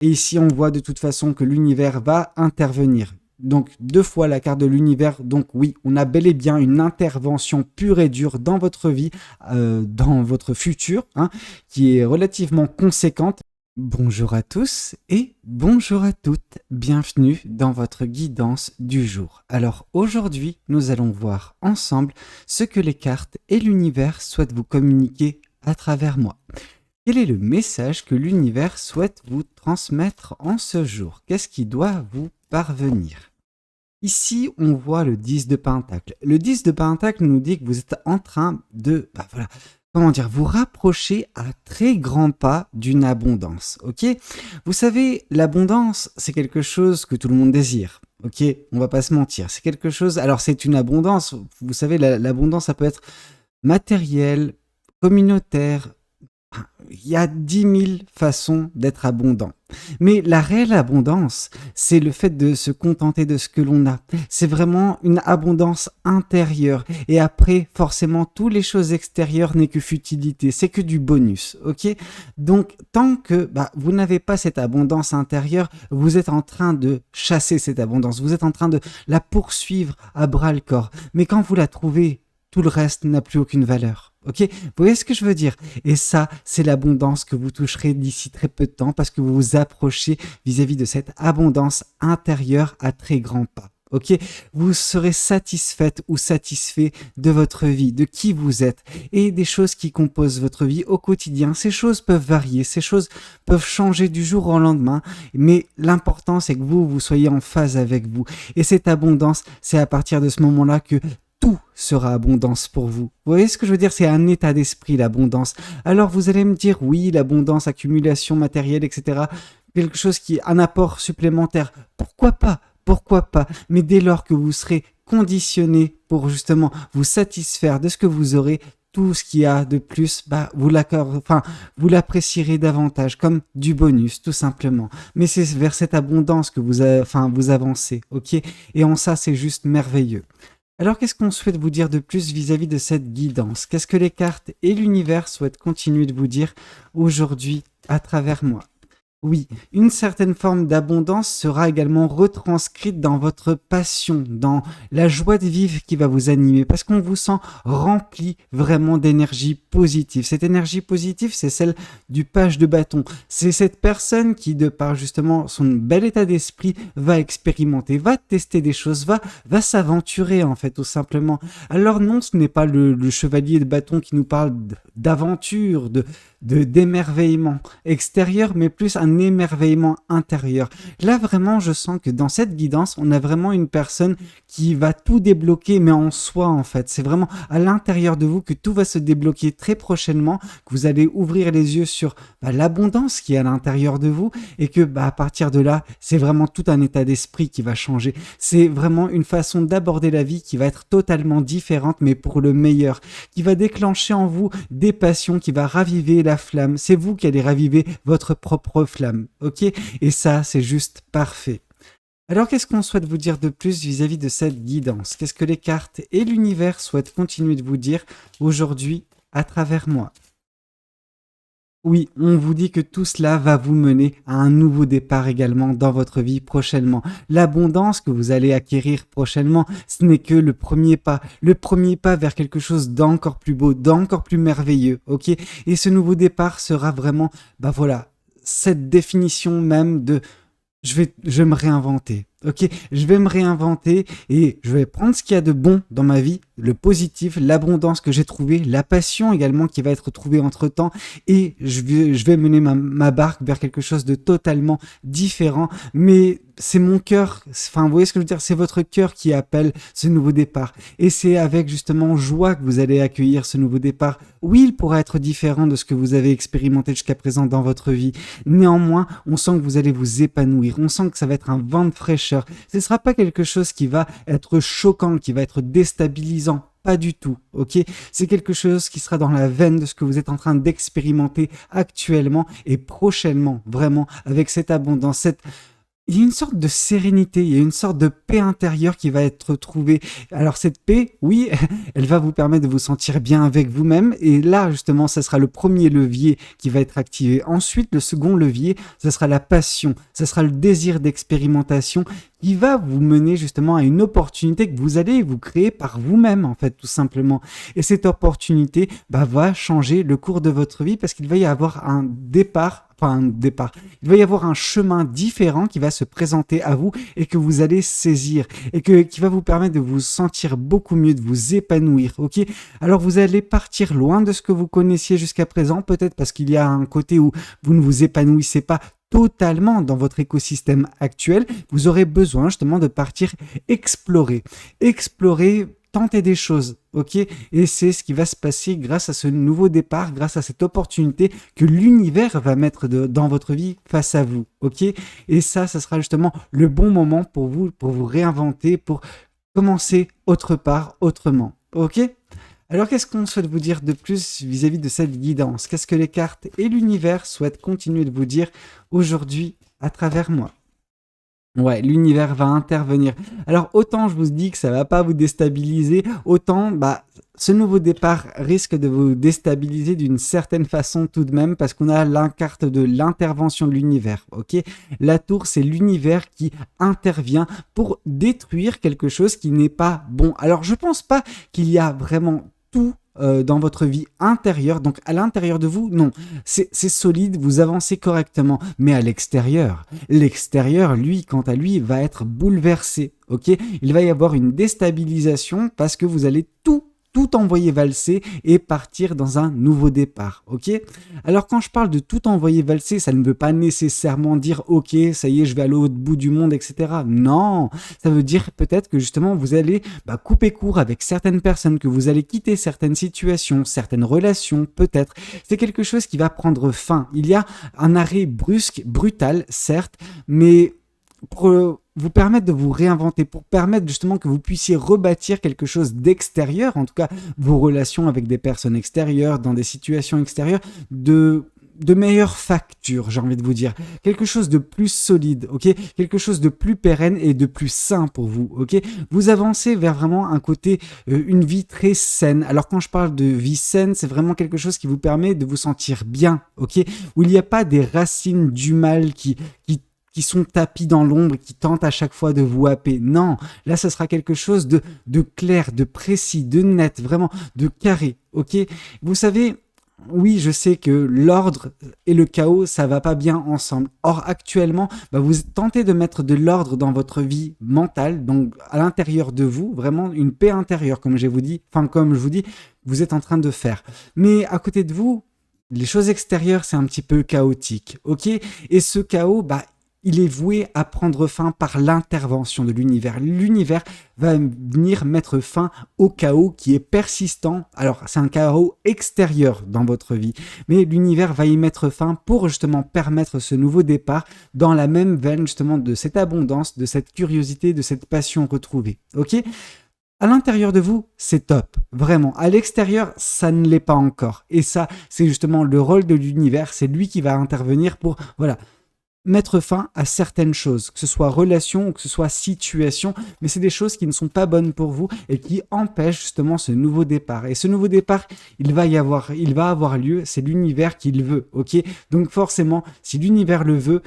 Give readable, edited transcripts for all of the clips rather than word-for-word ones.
Et ici, on voit de toute façon que l'univers va intervenir. Donc, 2 fois la carte de l'univers. Donc oui, on a bel et bien une intervention pure et dure dans votre vie, dans votre futur, hein, qui est relativement conséquente. Bonjour à tous et bonjour à toutes. Bienvenue dans votre guidance du jour. Alors aujourd'hui, nous allons voir ensemble ce que les cartes et l'univers souhaitent vous communiquer à travers moi. Quel est le message que l'univers souhaite vous transmettre en ce jour? Qu'est-ce qui doit vous parvenir? Ici, on voit le 10 de Pentacle. Le 10 de Pentacle nous dit que vous êtes en train de, vous rapprocher à très grands pas d'une abondance, ok? Vous savez, l'abondance, c'est quelque chose que tout le monde désire, ok? On va pas se mentir. C'est quelque chose, alors c'est une abondance, vous savez, l'abondance, ça peut être matérielle, communautaire. Il y a 10 000 façons d'être abondant. Mais la réelle abondance, c'est le fait de se contenter de ce que l'on a. C'est vraiment une abondance intérieure. Et après, forcément, toutes les choses extérieures n'est que futilité. C'est que du bonus, ok? Donc, tant que vous n'avez pas cette abondance intérieure, vous êtes en train de chasser cette abondance. Vous êtes en train de la poursuivre à bras-le-corps. Mais quand vous la trouvez, tout le reste n'a plus aucune valeur. Ok, vous voyez ce que je veux dire? Et ça, c'est l'abondance que vous toucherez d'ici très peu de temps parce que vous vous approchez vis-à-vis de cette abondance intérieure à très grands pas. Ok, vous serez satisfaite ou satisfait de votre vie, de qui vous êtes et des choses qui composent votre vie au quotidien. Ces choses peuvent varier, ces choses peuvent changer du jour au lendemain, mais l'important c'est que vous soyez en phase avec vous. Et cette abondance, c'est à partir de ce moment-là que tout sera abondance pour vous. Vous voyez ce que je veux dire? C'est un état d'esprit, l'abondance. Alors vous allez me dire, oui, l'abondance, accumulation matérielle, etc. Quelque chose qui est un apport supplémentaire. Pourquoi pas? Pourquoi pas? Mais dès lors que vous serez conditionné pour justement vous satisfaire de ce que vous aurez, tout ce qu'il y a de plus, vous l'apprécierez davantage comme du bonus, tout simplement. Mais c'est vers cette abondance que vous avancez, ok? Et en ça, c'est juste merveilleux. Alors, qu'est-ce qu'on souhaite vous dire de plus vis-à-vis de cette guidance? Qu'est-ce que les cartes et l'univers souhaitent continuer de vous dire aujourd'hui à travers moi? Oui, une certaine forme d'abondance sera également retranscrite dans votre passion, dans la joie de vivre qui va vous animer, parce qu'on vous sent rempli vraiment d'énergie positive. Cette énergie positive, c'est celle du page de bâton. C'est cette personne qui, de par justement son bel état d'esprit, va expérimenter, va tester des choses, va s'aventurer en fait, tout simplement. Alors non, ce n'est pas le chevalier de bâton qui nous parle d'aventure, d'émerveillement extérieur, mais plus un émerveillement intérieur. Là, vraiment, je sens que dans cette guidance, on a vraiment une personne qui va tout débloquer, mais en soi, en fait. C'est vraiment à l'intérieur de vous que tout va se débloquer très prochainement, que vous allez ouvrir les yeux sur l'abondance qui est à l'intérieur de vous, et que à partir de là, c'est vraiment tout un état d'esprit qui va changer. C'est vraiment une façon d'aborder la vie qui va être totalement différente, mais pour le meilleur, qui va déclencher en vous des passions, qui va raviver la flamme. C'est vous qui allez raviver votre propre flamme, ok? Et ça, c'est juste parfait. Alors, qu'est-ce qu'on souhaite vous dire de plus vis-à-vis de cette guidance? Qu'est-ce que les cartes et l'univers souhaitent continuer de vous dire aujourd'hui à travers moi? Oui, on vous dit que tout cela va vous mener à un nouveau départ également dans votre vie prochainement. L'abondance que vous allez acquérir prochainement, ce n'est que le premier pas vers quelque chose d'encore plus beau, d'encore plus merveilleux, ok? Et ce nouveau départ sera vraiment, cette définition même de je vais me réinventer. Ok, je vais me réinventer et je vais prendre ce qu'il y a de bon dans ma vie, le positif, l'abondance que j'ai trouvée, la passion également qui va être trouvée entre-temps et je vais mener ma barque vers quelque chose de totalement différent. Mais c'est mon cœur, vous voyez ce que je veux dire, c'est votre cœur qui appelle ce nouveau départ. Et c'est avec justement joie que vous allez accueillir ce nouveau départ. Oui, il pourra être différent de ce que vous avez expérimenté jusqu'à présent dans votre vie. Néanmoins, on sent que vous allez vous épanouir. On sent que ça va être un vent de fraîcheur. Ce ne sera pas quelque chose qui va être choquant, qui va être déstabilisant. Pas du tout, ok? C'est quelque chose qui sera dans la veine de ce que vous êtes en train d'expérimenter actuellement et prochainement, vraiment, avec cette abondance, cette il y a une sorte de sérénité, il y a une sorte de paix intérieure qui va être trouvée. Alors cette paix, oui, elle va vous permettre de vous sentir bien avec vous-même. Et là, justement, ça sera le premier levier qui va être activé. Ensuite, le second levier, ça sera la passion, ça sera le désir d'expérimentation qui va vous mener justement à une opportunité que vous allez vous créer par vous-même, en fait, tout simplement. Et cette opportunité va changer le cours de votre vie parce qu'il va y avoir un départ. Il va y avoir un chemin différent qui va se présenter à vous et que vous allez saisir et qui va vous permettre de vous sentir beaucoup mieux, de vous épanouir, ok? Alors vous allez partir loin de ce que vous connaissiez jusqu'à présent, peut-être parce qu'il y a un côté où vous ne vous épanouissez pas totalement dans votre écosystème actuel. Vous aurez besoin justement de partir explorer, tenter des choses, ok? Et c'est ce qui va se passer grâce à ce nouveau départ, grâce à cette opportunité que l'univers va mettre dans votre vie face à vous, ok? Et ça sera justement le bon moment pour vous réinventer, pour commencer autre part, autrement, ok? Alors qu'est-ce qu'on souhaite vous dire de plus vis-à-vis de cette guidance? Qu'est-ce que les cartes et l'univers souhaitent continuer de vous dire aujourd'hui à travers moi? Ouais, l'univers va intervenir. Alors autant je vous dis que ça va pas vous déstabiliser, autant ce nouveau départ risque de vous déstabiliser d'une certaine façon tout de même parce qu'on a la carte de l'intervention de l'univers, ok? La tour, c'est l'univers qui intervient pour détruire quelque chose qui n'est pas bon. Alors je pense pas qu'il y a vraiment tout dans votre vie intérieure, donc à l'intérieur de vous, non, c'est solide, vous avancez correctement, mais à l'extérieur, lui, quant à lui, va être bouleversé, ok? Il va y avoir une déstabilisation parce que vous allez tout envoyer valser et partir dans un nouveau départ, ok? Alors quand je parle de tout envoyer valser, ça ne veut pas nécessairement dire ok, ça y est, je vais à l'autre bout du monde, etc. Non, ça veut dire peut-être que justement vous allez couper court avec certaines personnes, que vous allez quitter certaines situations, certaines relations, peut-être. C'est quelque chose qui va prendre fin. Il y a un arrêt brusque, brutal, certes, mais pour vous permettre de vous réinventer, pour permettre justement que vous puissiez rebâtir quelque chose d'extérieur, en tout cas vos relations avec des personnes extérieures, dans des situations extérieures, de meilleure facture, j'ai envie de vous dire. Quelque chose de plus solide, ok? Quelque chose de plus pérenne et de plus sain pour vous, ok? Vous avancez vers vraiment un côté, une vie très saine. Alors quand je parle de vie saine, c'est vraiment quelque chose qui vous permet de vous sentir bien, ok? Où il n'y a pas des racines du mal qui sont tapis dans l'ombre et qui tentent à chaque fois de vous happer. Non, là, ce sera quelque chose de clair, de précis, de net, vraiment de carré, ok? Vous savez, oui, je sais que l'ordre et le chaos, ça va pas bien ensemble. Or, actuellement, vous tentez de mettre de l'ordre dans votre vie mentale, donc à l'intérieur de vous, vraiment une paix intérieure, comme je vous dis, vous êtes en train de faire. Mais à côté de vous, les choses extérieures, c'est un petit peu chaotique, ok? Et ce chaos, il est voué à prendre fin par l'intervention de l'univers. L'univers va venir mettre fin au chaos qui est persistant. Alors, c'est un chaos extérieur dans votre vie, mais l'univers va y mettre fin pour justement permettre ce nouveau départ dans la même veine justement de cette abondance, de cette curiosité, de cette passion retrouvée. Ok ? À l'intérieur de vous, c'est top, vraiment. À l'extérieur, ça ne l'est pas encore. Et ça, c'est justement le rôle de l'univers. C'est lui qui va intervenir pour, mettre fin à certaines choses, que ce soit relation ou que ce soit situation, mais c'est des choses qui ne sont pas bonnes pour vous et qui empêchent justement ce nouveau départ. Et ce nouveau départ, il va avoir lieu, c'est l'univers qui le veut, ok? Donc forcément, si l'univers le veut,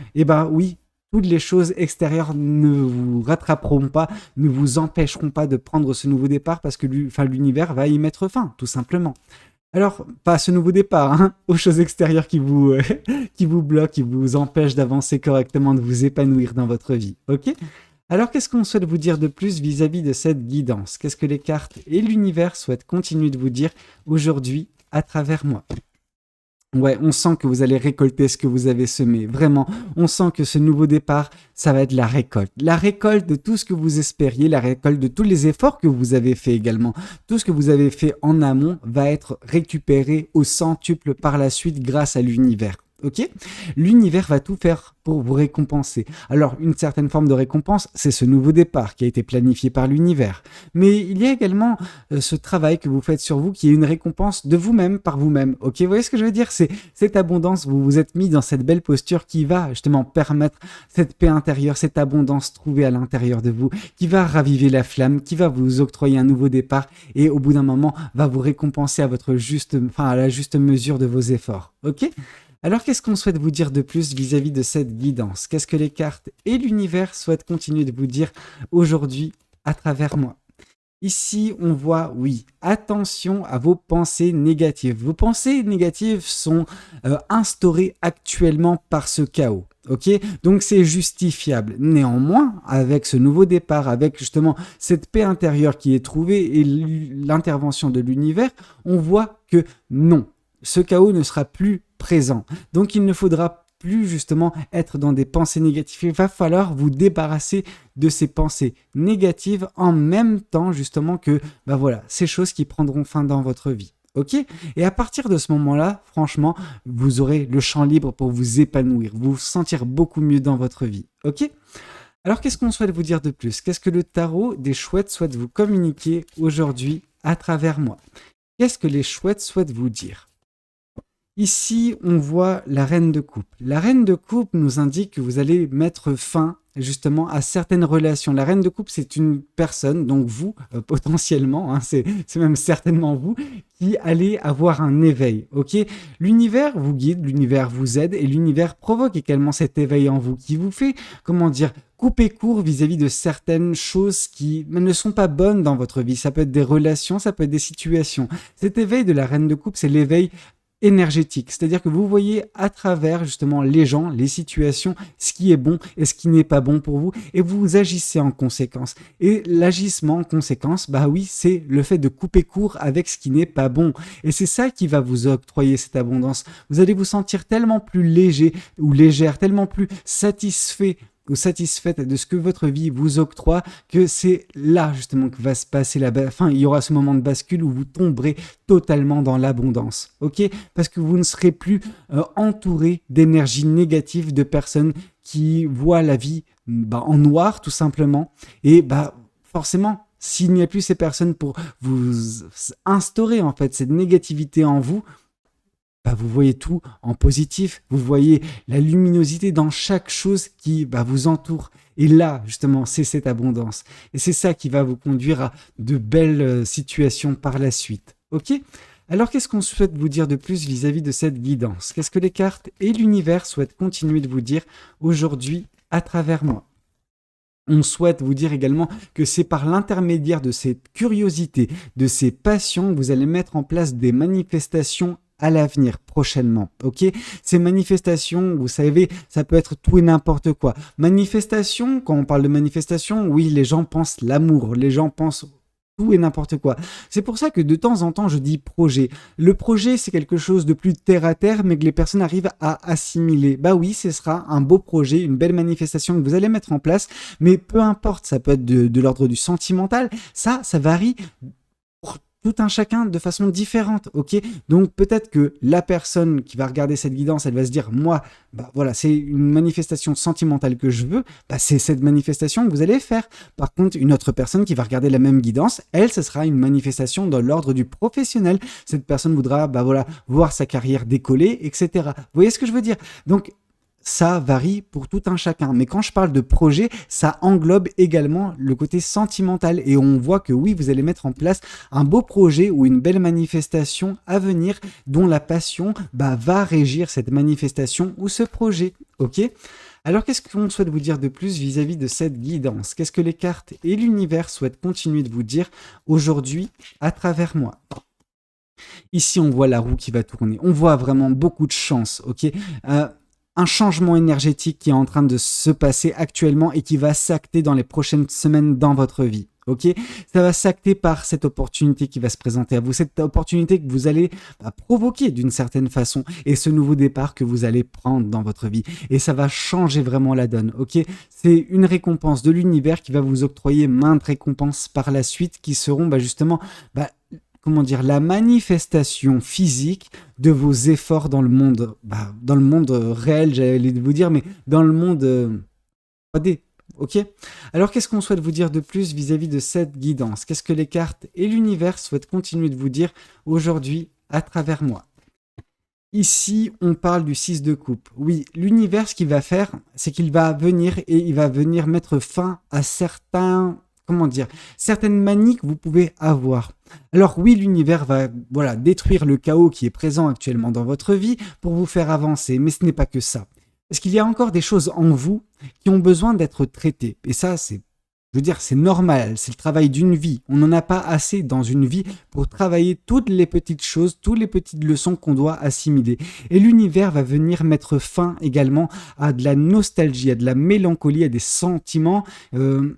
oui, toutes les choses extérieures ne vous rattraperont pas, ne vous empêcheront pas de prendre ce nouveau départ parce que l'univers va y mettre fin, tout simplement. Alors, pas à ce nouveau départ, aux choses extérieures qui vous bloquent, qui vous empêchent d'avancer correctement, de vous épanouir dans votre vie, ok? Alors, qu'est-ce qu'on souhaite vous dire de plus vis-à-vis de cette guidance? Qu'est-ce que les cartes et l'univers souhaitent continuer de vous dire aujourd'hui à travers moi? Ouais, on sent que vous allez récolter ce que vous avez semé. Vraiment, on sent que ce nouveau départ, ça va être la récolte. La récolte de tout ce que vous espériez, la récolte de tous les efforts que vous avez fait également. Tout ce que vous avez fait en amont va être récupéré au centuple par la suite grâce à l'univers. ok? L'univers va tout faire pour vous récompenser. Alors, une certaine forme de récompense, c'est ce nouveau départ qui a été planifié par l'univers. Mais il y a également ce travail que vous faites sur vous qui est une récompense de vous-même par vous-même, ok? Vous voyez ce que je veux dire? C'est cette abondance, vous vous êtes mis dans cette belle posture qui va justement permettre cette paix intérieure, cette abondance trouvée à l'intérieur de vous, qui va raviver la flamme, qui va vous octroyer un nouveau départ et au bout d'un moment va vous récompenser à à la juste mesure de vos efforts, ok? Alors, qu'est-ce qu'on souhaite vous dire de plus vis-à-vis de cette guidance? Qu'est-ce que les cartes et l'univers souhaitent continuer de vous dire aujourd'hui à travers moi? Ici, on voit, oui, attention à vos pensées négatives. Vos pensées négatives sont instaurées actuellement par ce chaos. Ok, donc c'est justifiable. Néanmoins, avec ce nouveau départ, avec justement cette paix intérieure qui est trouvée et l'intervention de l'univers, on voit que non, ce chaos ne sera plus présent. Donc il ne faudra plus justement être dans des pensées négatives. Il va falloir vous débarrasser de ces pensées négatives en même temps justement que ces choses qui prendront fin dans votre vie. Ok? Et à partir de ce moment-là, franchement, vous aurez le champ libre pour vous épanouir, vous sentir beaucoup mieux dans votre vie. Ok? Alors, qu'est-ce qu'on souhaite vous dire de plus? Qu'est-ce que le tarot des chouettes souhaite vous communiquer aujourd'hui à travers moi? Qu'est-ce que les chouettes souhaitent vous dire? Ici, on voit la reine de coupe. La reine de coupe nous indique que vous allez mettre fin justement à certaines relations. La reine de coupe, c'est une personne, donc vous, potentiellement, c'est même certainement vous, qui allez avoir un éveil, ok? L'univers vous guide, l'univers vous aide, et l'univers provoque également cet éveil en vous, qui vous fait, couper court vis-à-vis de certaines choses qui ne sont pas bonnes dans votre vie. Ça peut être des relations, ça peut être des situations. Cet éveil de la reine de coupe, c'est l'éveil énergétique, c'est-à-dire que vous voyez à travers justement les gens, les situations, ce qui est bon et ce qui n'est pas bon pour vous, et vous agissez en conséquence. Et l'agissement en conséquence, c'est le fait de couper court avec ce qui n'est pas bon. Et c'est ça qui va vous octroyer cette abondance. Vous allez vous sentir tellement plus léger ou légère, tellement plus satisfait ou satisfaite de ce que votre vie vous octroie, que c'est là justement que va se passer il y aura ce moment de bascule où vous tomberez totalement dans l'abondance, ok? Parce que vous ne serez plus entouré d'énergie négative, de personnes qui voient la vie en noir tout simplement, et forcément, s'il n'y a plus ces personnes pour vous instaurer en fait cette négativité en vous, vous voyez tout en positif, vous voyez la luminosité dans chaque chose qui vous entoure. Et là, justement, c'est cette abondance. Et c'est ça qui va vous conduire à de belles situations par la suite. Ok? Alors, qu'est-ce qu'on souhaite vous dire de plus vis-à-vis de cette guidance? Qu'est-ce que les cartes et l'univers souhaitent continuer de vous dire aujourd'hui à travers moi? On souhaite vous dire également que c'est par l'intermédiaire de cette curiosité, de ces passions, que vous allez mettre en place des manifestations à l'avenir, prochainement, ok? Ces manifestations, vous savez, ça peut être tout et n'importe quoi. Manifestation, quand on parle de manifestation, oui, les gens pensent l'amour, les gens pensent tout et n'importe quoi. C'est pour ça que de temps en temps, je dis projet. Le projet, c'est quelque chose de plus terre à terre, mais que les personnes arrivent à assimiler. Oui, ce sera un beau projet, une belle manifestation que vous allez mettre en place, mais peu importe, ça peut être de l'ordre du sentimental, ça varie tout un chacun de façon différente, ok? Donc peut-être que la personne qui va regarder cette guidance, elle va se dire, moi, c'est une manifestation sentimentale que je veux, c'est cette manifestation que vous allez faire. Par contre, une autre personne qui va regarder la même guidance, elle, ce sera une manifestation dans l'ordre du professionnel. Cette personne voudra, voir sa carrière décoller, etc. Vous voyez ce que je veux dire? Donc, ça varie pour tout un chacun. Mais quand je parle de projet, ça englobe également le côté sentimental. Et on voit que oui, vous allez mettre en place un beau projet ou une belle manifestation à venir dont la passion va régir cette manifestation ou ce projet. Ok ? Alors, qu'est-ce qu'on souhaite vous dire de plus vis-à-vis de cette guidance? Qu'est-ce que les cartes et l'univers souhaitent continuer de vous dire aujourd'hui à travers moi? Ici, on voit la roue qui va tourner. On voit vraiment beaucoup de chance. Ok ? Un changement énergétique qui est en train de se passer actuellement et qui va s'acter dans les prochaines semaines dans votre vie. Ok, ça va s'acter par cette opportunité qui va se présenter à vous, cette opportunité que vous allez provoquer d'une certaine façon et ce nouveau départ que vous allez prendre dans votre vie. Et ça va changer vraiment la donne. Ok, c'est une récompense de l'univers qui va vous octroyer maintes récompenses par la suite qui seront justement comment dire, la manifestation physique de vos efforts dans le monde réel, j'allais vous dire, mais dans le monde 3D. Ok. Alors, qu'est-ce qu'on souhaite vous dire de plus vis-à-vis de cette guidance? Qu'est-ce que les cartes et l'univers souhaitent continuer de vous dire aujourd'hui à travers moi? Ici, on parle du 6 de coupe. Oui, l'univers, ce qu'il va faire, c'est qu'il va venir et il va venir mettre fin à certaines manies que vous pouvez avoir. Alors oui, l'univers va, voilà, détruire le chaos qui est présent actuellement dans votre vie pour vous faire avancer, mais ce n'est pas que ça. Parce qu'il y a encore des choses en vous qui ont besoin d'être traitées. Et ça, c'est normal, c'est le travail d'une vie. On n'en a pas assez dans une vie pour travailler toutes les petites choses, toutes les petites leçons qu'on doit assimiler. Et l'univers va venir mettre fin également à de la nostalgie, à de la mélancolie, à des sentiments.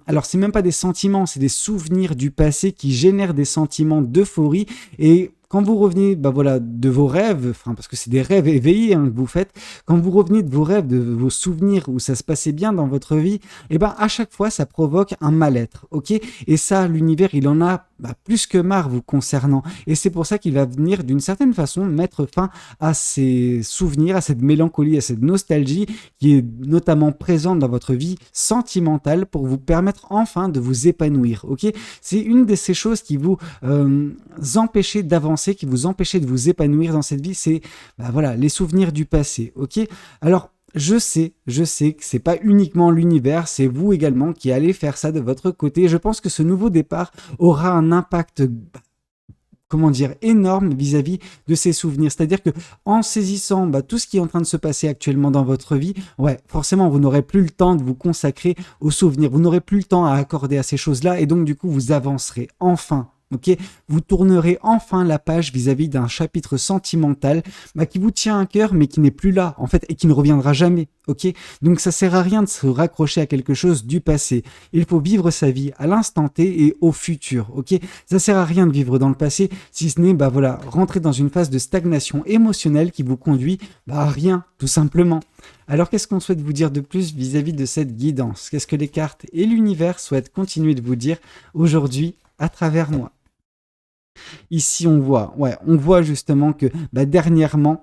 Alors, c'est même pas des sentiments, c'est des souvenirs du passé qui génèrent des sentiments d'euphorie. Et quand vous revenez de vos rêves, parce que c'est des rêves éveillés que vous faites, quand vous revenez de vos rêves, de vos souvenirs où ça se passait bien dans votre vie, à chaque fois, ça provoque un mal-être, ok? Et ça, l'univers, il en a plus que marre vous concernant. Et c'est pour ça qu'il va venir, d'une certaine façon, mettre fin à ces souvenirs, à cette mélancolie, à cette nostalgie qui est notamment présente dans votre vie sentimentale pour vous permettre enfin de vous épanouir, ok? C'est une de ces choses qui vous empêchez d'avancer, qui vous empêchez de vous épanouir dans cette vie, c'est les souvenirs du passé, ok? Alors, je sais que c'est pas uniquement l'univers, c'est vous également qui allez faire ça de votre côté. Je pense que ce nouveau départ aura un impact, énorme vis-à-vis de ces souvenirs. C'est-à-dire que en saisissant tout ce qui est en train de se passer actuellement dans votre vie, forcément, vous n'aurez plus le temps de vous consacrer aux souvenirs. Vous n'aurez plus le temps à accorder à ces choses-là et donc, du coup, vous avancerez enfin. Ok, vous tournerez enfin la page vis-à-vis d'un chapitre sentimental qui vous tient à cœur mais qui n'est plus là en fait et qui ne reviendra jamais. Ok, donc ça sert à rien de se raccrocher à quelque chose du passé. Il faut vivre sa vie à l'instant T et au futur. Ok, ça sert à rien de vivre dans le passé si ce n'est rentrer dans une phase de stagnation émotionnelle qui vous conduit à rien tout simplement. Alors qu'est-ce qu'on souhaite vous dire de plus vis-à-vis de cette guidance? Qu'est-ce que les cartes et l'univers souhaitent continuer de vous dire aujourd'hui à travers moi? Ici, on voit justement que dernièrement,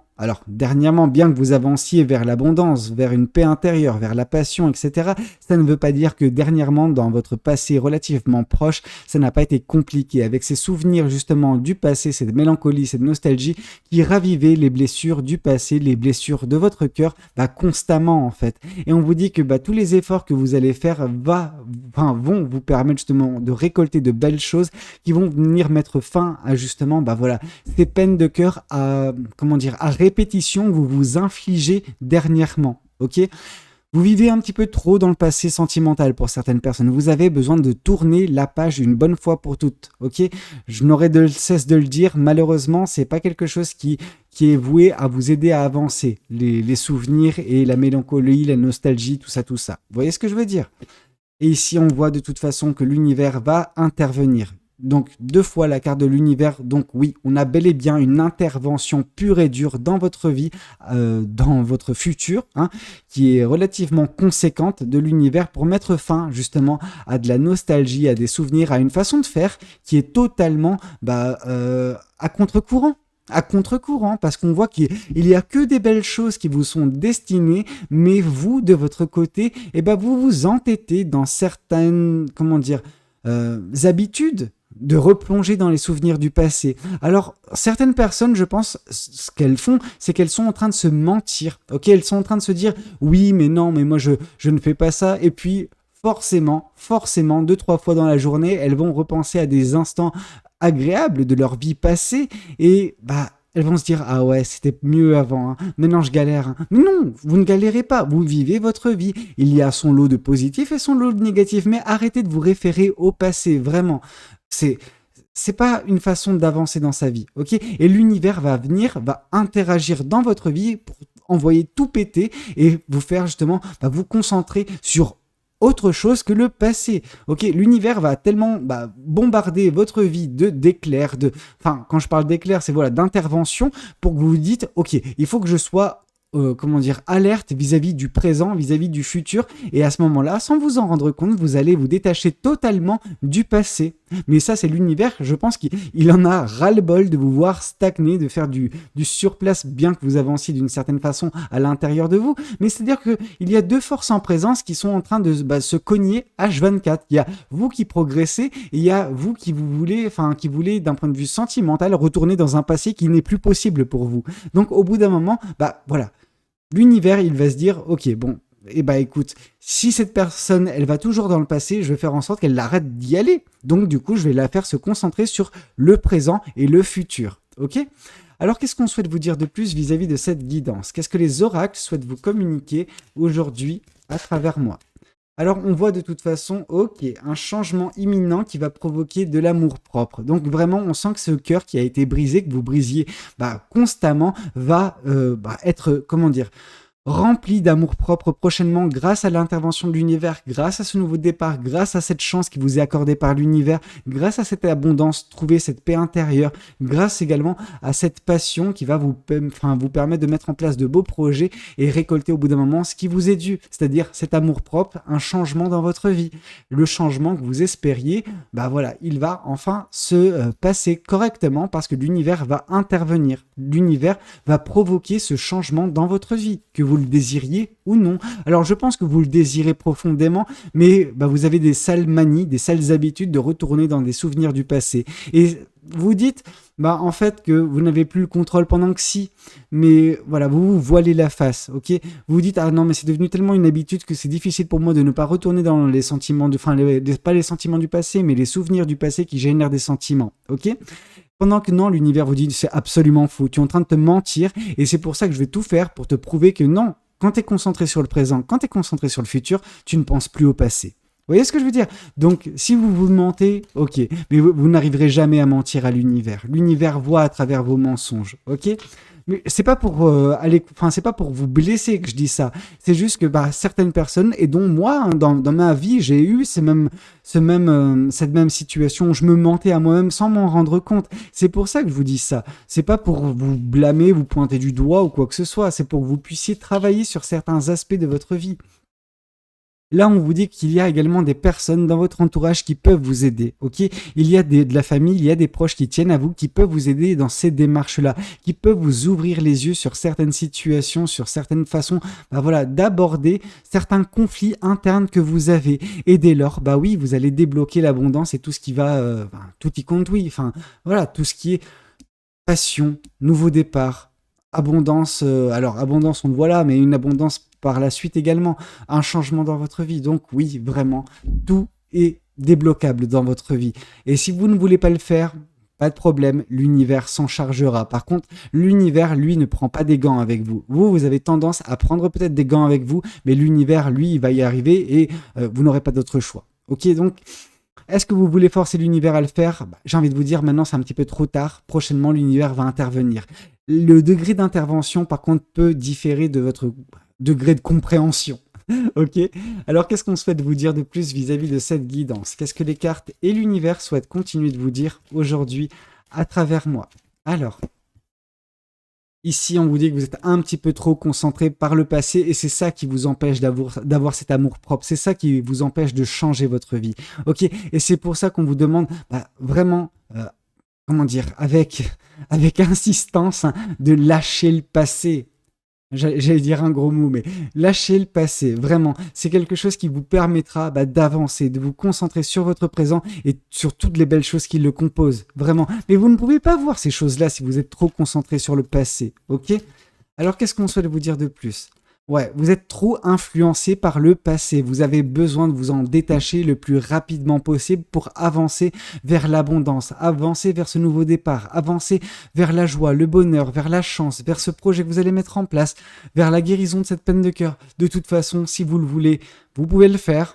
bien que vous avanciez vers l'abondance, vers une paix intérieure, vers la passion, etc., ça ne veut pas dire que dernièrement, dans votre passé relativement proche, ça n'a pas été compliqué. Avec ces souvenirs justement du passé, cette mélancolie, cette nostalgie qui ravivaient les blessures du passé, les blessures de votre cœur, constamment en fait. Et on vous dit que tous les efforts que vous allez faire vont vous permettre justement de récolter de belles choses qui vont venir mettre fin à justement ces peines de cœur à répétition que vous vous infligez dernièrement, ok? Vous vivez un petit peu trop dans le passé sentimental pour certaines personnes. Vous avez besoin de tourner la page une bonne fois pour toutes, ok? Je n'aurai de cesse de le dire, malheureusement, c'est pas quelque chose qui est voué à vous aider à avancer. Les souvenirs et la mélancolie, la nostalgie, tout ça. Vous voyez ce que je veux dire? Et ici, on voit de toute façon que l'univers va intervenir. Donc, 2 fois la carte de l'univers. Donc oui, on a bel et bien une intervention pure et dure dans votre vie, dans votre futur, qui est relativement conséquente de l'univers pour mettre fin justement à de la nostalgie, à des souvenirs, à une façon de faire qui est totalement à contre-courant. Parce qu'on voit qu'il y a que des belles choses qui vous sont destinées, mais vous, de votre côté, vous vous entêtez dans certaines, habitudes de replonger dans les souvenirs du passé. Alors, certaines personnes, je pense, ce qu'elles font, c'est qu'elles sont en train de se mentir. Ok, elles sont en train de se dire, oui, mais non, mais moi, je ne fais pas ça. Et puis, forcément, 2-3 fois dans la journée, elles vont repenser à des instants agréables de leur vie passée et elles vont se dire « Ah ouais, c'était mieux avant, maintenant je galère. » Mais non, vous ne galérez pas, vous vivez votre vie. Il y a son lot de positifs et son lot de négatifs, mais arrêtez de vous référer au passé, vraiment. C'est pas une façon d'avancer dans sa vie, ok? Et l'univers va interagir dans votre vie pour envoyer tout péter et vous faire justement vous concentrer sur autre chose que le passé. Ok, l'univers va tellement bombarder votre vie d'éclairs, quand je parle d'éclairs, c'est d'intervention pour que vous vous dites, ok, il faut que je sois alerte vis-à-vis du présent, vis-à-vis du futur, et à ce moment-là, sans vous en rendre compte, vous allez vous détacher totalement du passé. Mais ça, c'est l'univers, je pense qu'il en a ras-le-bol de vous voir stagner, de faire du surplace, bien que vous avanciez d'une certaine façon à l'intérieur de vous. Mais c'est-à-dire qu'il y a deux forces en présence qui sont en train de se cogner H24. Il y a vous qui progressez et il y a vous qui voulez d'un point de vue sentimental retourner dans un passé qui n'est plus possible pour vous. Donc au bout d'un moment, voilà, l'univers il va se dire ok bon. Écoute, si cette personne, elle va toujours dans le passé, je vais faire en sorte qu'elle arrête d'y aller. Donc, du coup, je vais la faire se concentrer sur le présent et le futur. Ok ? Alors, qu'est-ce qu'on souhaite vous dire de plus vis-à-vis de cette guidance ? Qu'est-ce que les oracles souhaitent vous communiquer aujourd'hui à travers moi ? Alors, on voit de toute façon, ok, un changement imminent qui va provoquer de l'amour-propre. Donc, vraiment, on sent que ce cœur qui a été brisé, que vous brisiez constamment, va être, rempli d'amour-propre prochainement grâce à l'intervention de l'univers, grâce à ce nouveau départ, grâce à cette chance qui vous est accordée par l'univers, grâce à cette abondance, trouver cette paix intérieure, grâce également à cette passion qui va vous permettre de mettre en place de beaux projets et récolter au bout d'un moment ce qui vous est dû, c'est-à-dire cet amour-propre, un changement dans votre vie. Le changement que vous espériez, il va enfin se passer correctement parce que l'univers va intervenir. L'univers va provoquer ce changement dans votre vie, que vous le désiriez ou non. Alors je pense que vous le désirez profondément, mais vous avez des sales manies, des sales habitudes de retourner dans des souvenirs du passé. Et vous dites en fait que vous n'avez plus le contrôle pendant que si, mais voilà, vous voilez la face, ok ? Vous dites ah non mais c'est devenu tellement une habitude que c'est difficile pour moi de ne pas retourner dans les sentiments pas les sentiments du passé, mais les souvenirs du passé qui génèrent des sentiments, ok ? Pendant que non, l'univers vous dit c'est absolument faux, tu es en train de te mentir et c'est pour ça que je vais tout faire pour te prouver que non, quand tu es concentré sur le présent, quand tu es concentré sur le futur, tu ne penses plus au passé. Vous voyez ce que je veux dire ? Donc, si vous mentez, ok, mais vous n'arriverez jamais à mentir à l'univers. L'univers voit à travers vos mensonges, ok ? Mais c'est pas pour c'est pas pour vous blesser que je dis ça. C'est juste que certaines personnes, et dont moi, dans ma vie, j'ai eu cette même situation où je me mentais à moi-même sans m'en rendre compte. C'est pour ça que je vous dis ça. C'est pas pour vous blâmer, vous pointer du doigt ou quoi que ce soit. C'est pour que vous puissiez travailler sur certains aspects de votre vie. Là, on vous dit qu'il y a également des personnes dans votre entourage qui peuvent vous aider, ok ? Il y a de la famille, il y a des proches qui tiennent à vous, qui peuvent vous aider dans ces démarches-là, qui peuvent vous ouvrir les yeux sur certaines situations, sur certaines façons, d'aborder certains conflits internes que vous avez. Et dès lors, oui, vous allez débloquer l'abondance et tout ce qui va, tout y compte, oui. Tout ce qui est passion, nouveau départ, abondance. Abondance, on le voit là, mais une abondance par la suite également, un changement dans votre vie. Donc oui, vraiment, tout est débloquable dans votre vie. Et si vous ne voulez pas le faire, pas de problème, l'univers s'en chargera. Par contre, l'univers, lui, ne prend pas des gants avec vous. Vous avez tendance à prendre peut-être des gants avec vous, mais l'univers, lui, il va y arriver et vous n'aurez pas d'autre choix. Ok, donc... Est-ce que vous voulez forcer l'univers à le faire ? J'ai envie de vous dire, maintenant c'est un petit peu trop tard. Prochainement, l'univers va intervenir. Le degré d'intervention, par contre, peut différer de votre degré de compréhension. Ok ? Alors, qu'est-ce qu'on souhaite vous dire de plus vis-à-vis de cette guidance ? Qu'est-ce que les cartes et l'univers souhaitent continuer de vous dire aujourd'hui à travers moi ? Alors... Ici, on vous dit que vous êtes un petit peu trop concentré par le passé et c'est ça qui vous empêche d'avoir cet amour propre. C'est ça qui vous empêche de changer votre vie. Ok ? Et c'est pour ça qu'on vous demande vraiment, avec insistance, de lâcher le passé. J'allais dire un gros mot, mais lâchez le passé, vraiment. C'est quelque chose qui vous permettra d'avancer, de vous concentrer sur votre présent et sur toutes les belles choses qui le composent, vraiment. Mais vous ne pouvez pas voir ces choses-là si vous êtes trop concentré sur le passé, ok ? Alors, qu'est-ce qu'on souhaite vous dire de plus ? Ouais, vous êtes trop influencé par le passé. Vous avez besoin de vous en détacher le plus rapidement possible pour avancer vers l'abondance, avancer vers ce nouveau départ, avancer vers la joie, le bonheur, vers la chance, vers ce projet que vous allez mettre en place, vers la guérison de cette peine de cœur. De toute façon, si vous le voulez, vous pouvez le faire.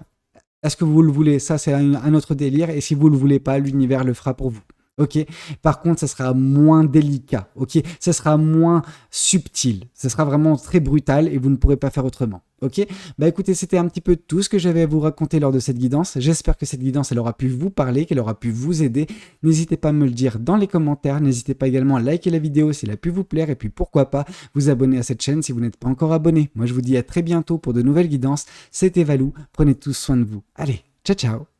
Est-ce que vous le voulez ? Ça, c'est un autre délire. Et si vous le voulez pas, l'univers le fera pour vous. Ok. Par contre, ça sera moins délicat. Ok. Ça sera moins subtil. Ça sera vraiment très brutal et vous ne pourrez pas faire autrement. Ok. Écoutez, c'était un petit peu tout ce que j'avais à vous raconter lors de cette guidance. J'espère que cette guidance, elle aura pu vous parler, qu'elle aura pu vous aider. N'hésitez pas à me le dire dans les commentaires. N'hésitez pas également à liker la vidéo si elle a pu vous plaire et puis pourquoi pas vous abonner à cette chaîne si vous n'êtes pas encore abonné. Moi, je vous dis à très bientôt pour de nouvelles guidances. C'était Valou. Prenez tous soin de vous. Allez, ciao ciao.